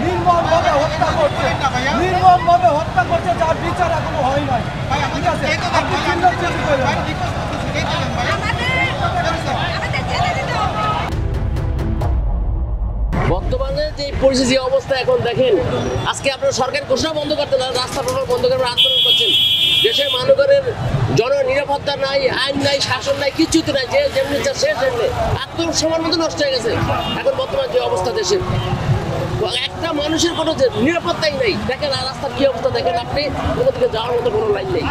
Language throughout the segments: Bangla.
নির্মমভাবে হত্যা করছে, নির্মমভাবে হত্যা করছে, যার বিচার এখনো হয় নাই। ঠিক আছে, আপনি চিন্তা করেন। বর্তমানে যে পরিস্থিতি অবস্থা এখন দেখেন, আজকে আপনারা সরকার ঘোষণা বন্ধ করতে না, রাস্তা বন্ধ করে আন্দোলন করছেন। দেশের মানুষের জননিরাপত্তা নাই, আইন নাই, শাসন নাই, কিছুতে নাই। যে যেমনি সে যেমনি আত্মসম্মান মতো নষ্ট হয়ে গেছে এখন বর্তমান যে অবস্থা দেশের। একটা মানুষের কোনো নিরাপত্তাই নেই। দেখেন আর রাস্তার কি অবস্থা দেখেন, আপনি কোনো দিকে যাওয়ার মতো কোনো লাইন নেই,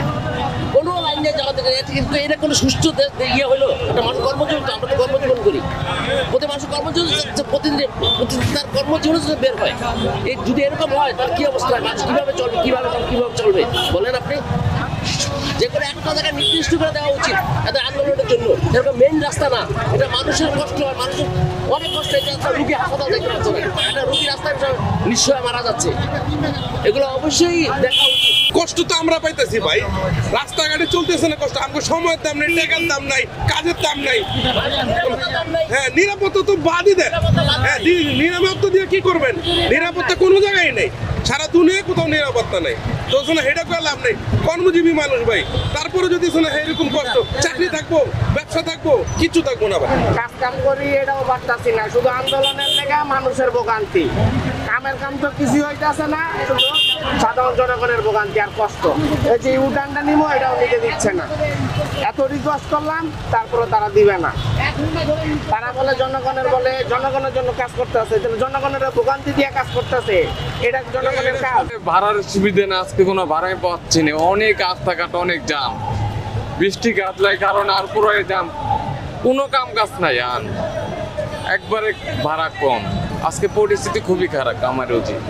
কোনো লাইন নেই যাওয়া থেকে। কিন্তু এটা কোনো সুষ্ঠু ইয়ে হলো একটা মানুষ কর্মজীবন, আমরা তো কর্মজীবন করি, প্রতি মানুষ কর্মজীবন, প্রতিদিন তার কর্মজীবন যদি বের হয়, এই যদি এরকম হয় তার কি অবস্থা হয়, মানুষ কীভাবে চলবে, কীভাবে চলবে বলেন আপনি? যে কোনো একটা জায়গায় নির্দিষ্ট করে দেওয়া উচিত এদের আন্দোলনের জন্য। এরকম মেইন রাস্তা না, এটা মানুষের কষ্ট হয়, মানুষের অনেক কষ্ট হয়েছে। একটা রুগী হাসপাতাল দেখতে পাচ্ছে না, একটা রুগী রাস্তায় নিশ্চয় মারা যাচ্ছে। এগুলো অবশ্যই দেখা উচিত। কষ্ট তো আমরা পাইতেছি ভাই, রাস্তাঘাটে চলতেছে না কষ্ট। আমাকে সময়ের দাম নেই, টাকার দাম নাই, কাজের দাম নাই। হ্যাঁ, নিরাপত্তা তো বাদই দেন। হ্যাঁ, নিরাপত্তা দিয়ে কি করবেন? নিরাপত্তা কোনো জায়গায় নেই, সারা দুনিয়ায় কোথাও নিরাপত্তা নেই। তো হেটা করে লাভ নেই, কর্মজীবী মানুষ ভাই। তারপরে যদি এরকম কষ্ট, চাকরি থাকবো, ব্যবসা থাকবো, কিচ্ছু থাকবো না ভাই। কাজ কাম করি এটাও পারতাছি না, শুধু আন্দোলনের লেগে মানুষের ভোগান্তি। কামের কাম তো কিছু হইতেছে না, শুধু সাধারণ জনগণের ভোগান্তি আর কষ্ট। এই যে উঠানটা নিবো এটাও নিতে দিচ্ছে না। এত রিকোয়েস্ট করলাম, তারপরে তারা দিবে না। তারা বলে জনগণের জন্য কাজ করতেছে, জনগণের ভোগান্তি দিয়ে কাজ করতেছে। এটা জনগণের কাজ। ভাড়ার সুবিধা না, আজকে কোনো ভাড়াই পাচ্ছি না, অনেক রাস্তাঘাট, অনেক জাম, বৃষ্টি কাটলাই কারণ আর পুরো জাম, কোনো কাম কাজ নাই। আর একবারে ভাড়া কম, আজকে পরিস্থিতি খুবই খারাপ আমার উচিত।